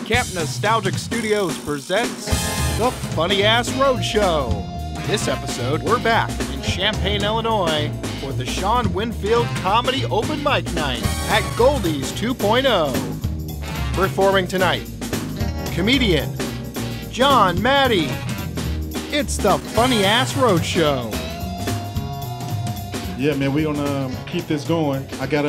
Camp Nostalgic Studios presents The Funny Ass Road Show. This episode, we're back in Champaign, Illinois for the Sean Winfield Comedy Open Mic Night at Goldy's 2.0. Performing tonight, comedian Jon Maddy. It's The Funny Ass Road Show. Yeah, man, we gonna keep this going. I got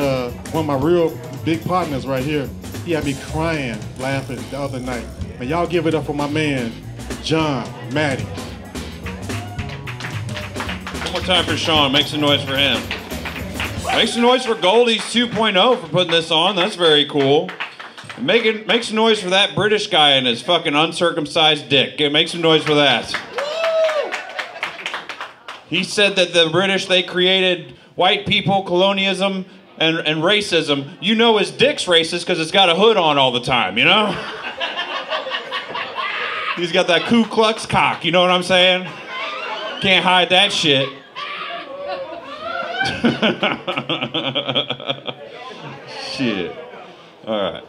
one of my real big partners right here. He had me crying, laughing the other night. Man, y'all give it up for my man, Jon Maddy. One more time for Sean. Make some noise for him. Make some noise for Goldy's 2.0 for putting this on. That's very cool. Make some noise for that British guy and his fucking uncircumcised dick. Make some noise for that. He said that the British, they created white people, colonialism, and racism. You know his dick's racist because it's got a hood on all the time, you know? He's got that Ku Klux cock, you know what I'm saying? Can't hide that shit. Shit. All right.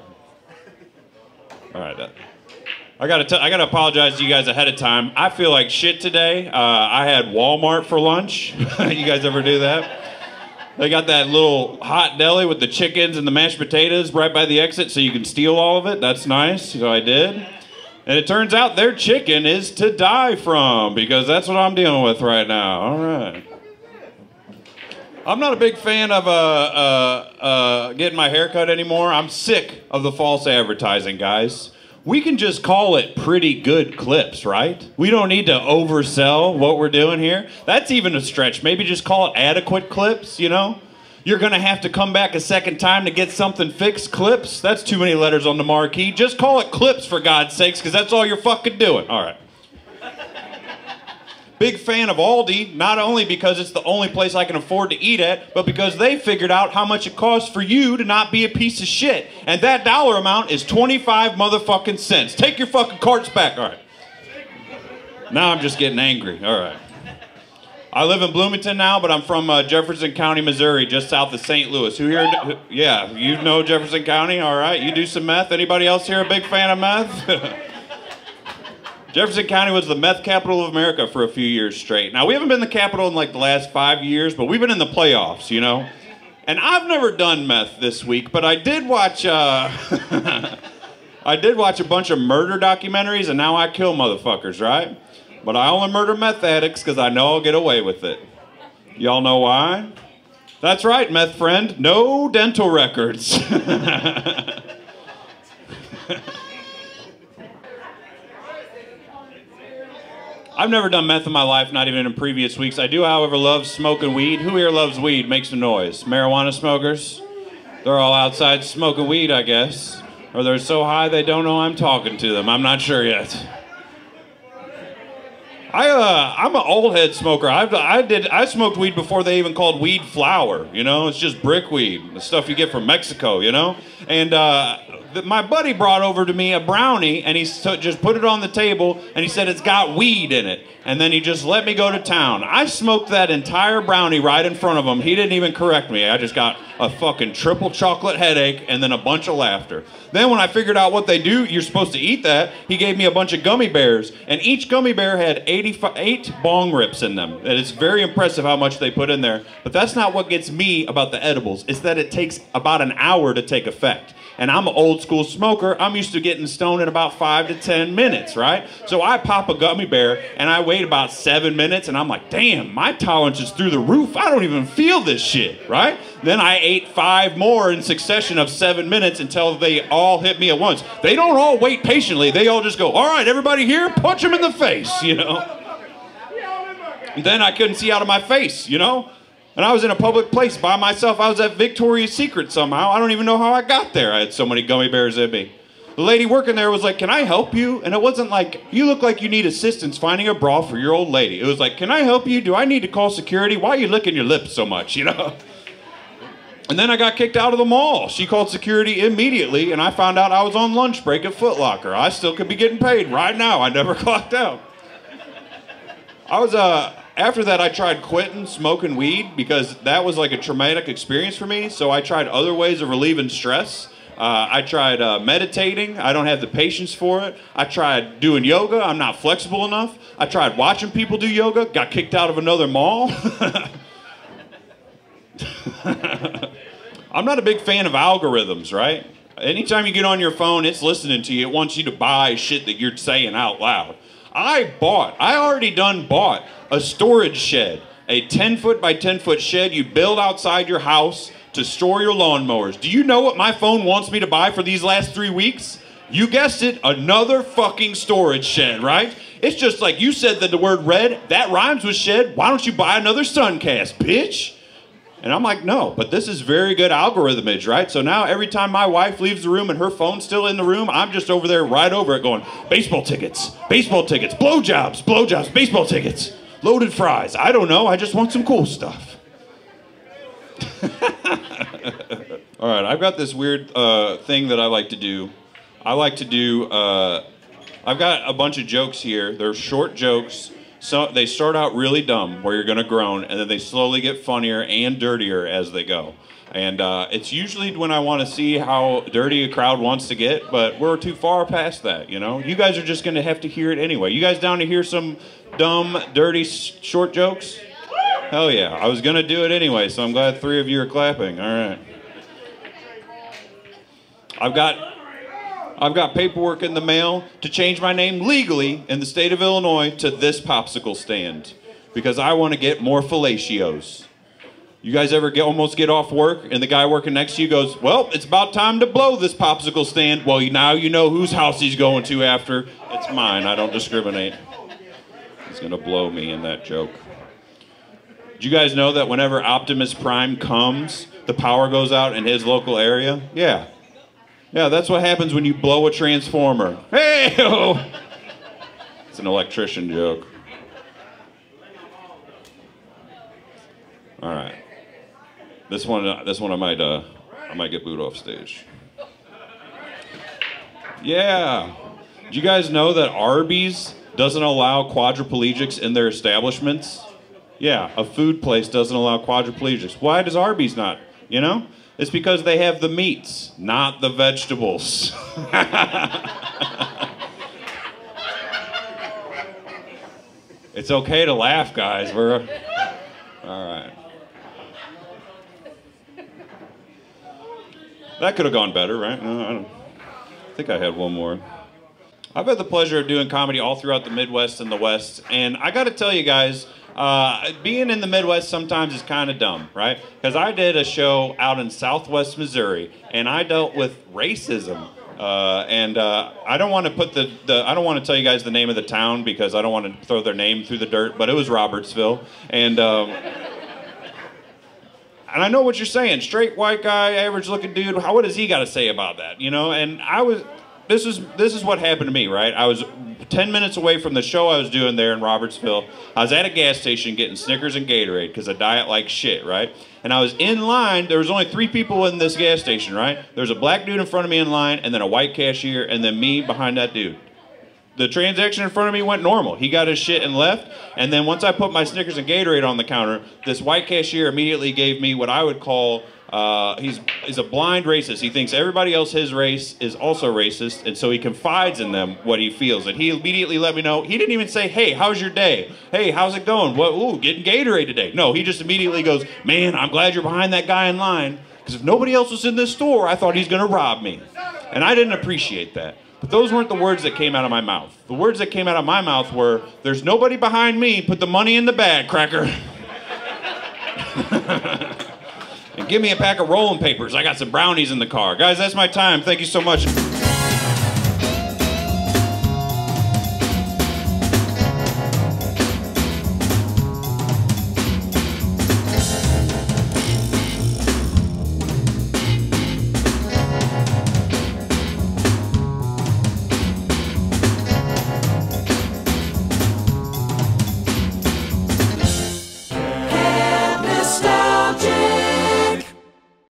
I gotta apologize to you guys ahead of time. I feel like shit today. I had Walmart for lunch. You guys ever do that? They got that little hot deli with the chickens and the mashed potatoes right by the exit so you can steal all of it. That's nice. So I did. And it turns out their chicken is to die from because that's what I'm dealing with right now. All right. I'm not a big fan of getting my hair cut anymore. I'm sick of the false advertising, guys. We can just call it pretty good clips, right? We don't need to oversell what we're doing here. That's even a stretch. Maybe just call it adequate clips, you know? You're going to have to come back a second time to get something fixed. Clips? That's too many letters on the marquee. Just call it clips, for God's sakes, because that's all you're fucking doing. All right. Big fan of Aldi, not only because it's the only place I can afford to eat at, but because they figured out how much it costs for you to not be a piece of shit. And that dollar amount is 25 motherfucking cents. Take your fucking carts back. All right. Now I'm just getting angry. All right. I live in Bloomington now, but I'm from Jefferson County, Missouri, just south of St. Louis. Who here? Yeah, you know Jefferson County? All right. You do some meth? Anybody else here a big fan of meth? Jefferson County was the meth capital of America for a few years straight. Now, we haven't been the capital in like the last 5 years, but we've been in the playoffs, you know? And I've never done meth this week, but I did watch I did watch a bunch of murder documentaries, and now I kill motherfuckers, right? But I only murder meth addicts because I know I'll get away with it. Y'all know why? That's right, meth friend. No dental records. I've never done meth in my life, not even in previous weeks. I do, however, love smoking weed. Who here loves weed? Make some noise. Marijuana smokers? They're all outside smoking weed, I guess. Or they're so high they don't know I'm talking to them. I'm not sure yet. I'm an old head smoker. I smoked weed before they even called weed flower. You know, it's just brick weed, the stuff you get from Mexico. You know, and my buddy brought over to me a brownie, and he just put it on the table, and he said it's got weed in it, and then he just let me go to town. I smoked that entire brownie right in front of him. He didn't even correct me. I just got a fucking triple chocolate headache and then a bunch of laughter. Then when I figured out what they do, you're supposed to eat that, he gave me a bunch of gummy bears, and each gummy bear had 8 bong rips in them. And it's very impressive how much they put in there. But that's not what gets me about the edibles. It's that it takes about an hour to take effect. And I'm an old school smoker. I'm used to getting stoned in about 5 to 10 minutes, right? So I pop a gummy bear and I wait about 7 minutes and I'm like, damn, my tolerance is through the roof. I don't even feel this shit, right? Then I ate 5 more in succession of 7 minutes until they all hit me at once. They don't all wait patiently. They all just go, all right, everybody here, punch him in the face, you know? And then I couldn't see out of my face, you know? And I was in a public place by myself. I was at Victoria's Secret somehow. I don't even know how I got there. I had so many gummy bears in me. The lady working there was like, can I help you? And it wasn't like, you look like you need assistance finding a bra for your old lady. It was like, can I help you? Do I need to call security? Why are you licking your lips so much, you know? And then I got kicked out of the mall. She called security immediately, and I found out I was on lunch break at Foot Locker. I still could be getting paid right now. I never clocked out. After that, I tried quitting smoking weed because that was like a traumatic experience for me. So I tried other ways of relieving stress. I tried meditating. I don't have the patience for it. I tried doing yoga. I'm not flexible enough. I tried watching people do yoga. Got kicked out of another mall. I'm not a big fan of algorithms, right? Anytime you get on your phone, it's listening to you. It wants you to buy shit that you're saying out loud. I already bought a storage shed. A 10-foot by 10-foot shed you build outside your house to store your lawnmowers. Do you know what my phone wants me to buy for these last 3 weeks? You guessed it, another fucking storage shed, right? It's just like you said that the word red, that rhymes with shed. Why don't you buy another Suncast, bitch? And I'm like, no, but this is very good algorithmage, right? So now every time my wife leaves the room and her phone's still in the room, I'm just over there right over it going, baseball tickets, blowjobs, baseball tickets, loaded fries. I don't know, I just want some cool stuff. All right, I've got this weird thing that I like to do. I've got a bunch of jokes here. They're short jokes. So they start out really dumb, where you're going to groan, and then they slowly get funnier and dirtier as they go. And it's usually when I want to see how dirty a crowd wants to get, but we're too far past that, you know? You guys are just going to have to hear it anyway. You guys down to hear some dumb, dirty, short jokes? Hell yeah. I was going to do it anyway, so I'm glad 3 of you are clapping. All right. I've got paperwork in the mail to change my name legally in the state of Illinois to this popsicle stand because I want to get more fellatios. You guys ever almost get off work and the guy working next to you goes, well, it's about time to blow this popsicle stand. Well, now you know whose house he's going to after. It's mine. I don't discriminate. He's going to blow me in that joke. Did you guys know that whenever Optimus Prime comes, the power goes out in his local area? Yeah. Yeah, that's what happens when you blow a transformer. Hey-o! It's an electrician joke. All right. This one I might get booed off stage. Yeah. Do you guys know that Arby's doesn't allow quadriplegics in their establishments? Yeah, a food place doesn't allow quadriplegics. Why does Arby's not? You know? It's because they have the meats, not the vegetables. It's okay to laugh, guys. All right. That could have gone better, right? No, I think I had one more. I've had the pleasure of doing comedy all throughout the Midwest and the West, and I got to tell you guys, being in the Midwest sometimes is kind of dumb, right? Because I did a show out in Southwest Missouri, and I dealt with racism. I don't want to put I don't want to tell you guys the name of the town because I don't want to throw their name through the dirt, but it was Robertsville, and I know what you're saying. Straight white guy, average looking dude. What does he got to say about that? You know? And this is what happened to me, right? I was 10 minutes away from the show I was doing there in Robertsville. I was at a gas station getting Snickers and Gatorade because I diet like shit, right? And I was in line. There was only 3 people in this gas station, right? There was a black dude in front of me in line, and then a white cashier, and then me behind that dude. The transaction in front of me went normal. He got his shit and left. And then once I put my Snickers and Gatorade on the counter, this white cashier immediately gave me what I would call, he's a blind racist. He thinks everybody else his race is also racist, and so he confides in them what he feels. And he immediately let me know. He didn't even say, hey, how's your day? Hey, how's it going? What? Ooh, getting Gatorade today. No, he just immediately goes, man, I'm glad you're behind that guy in line, because if nobody else was in this store, I thought he's going to rob me. And I didn't appreciate that. But those weren't the words that came out of my mouth. The words that came out of my mouth were, there's nobody behind me, put the money in the bag, cracker. And give me a pack of rolling papers. I got some brownies in the car. Guys, that's my time. Thank you so much.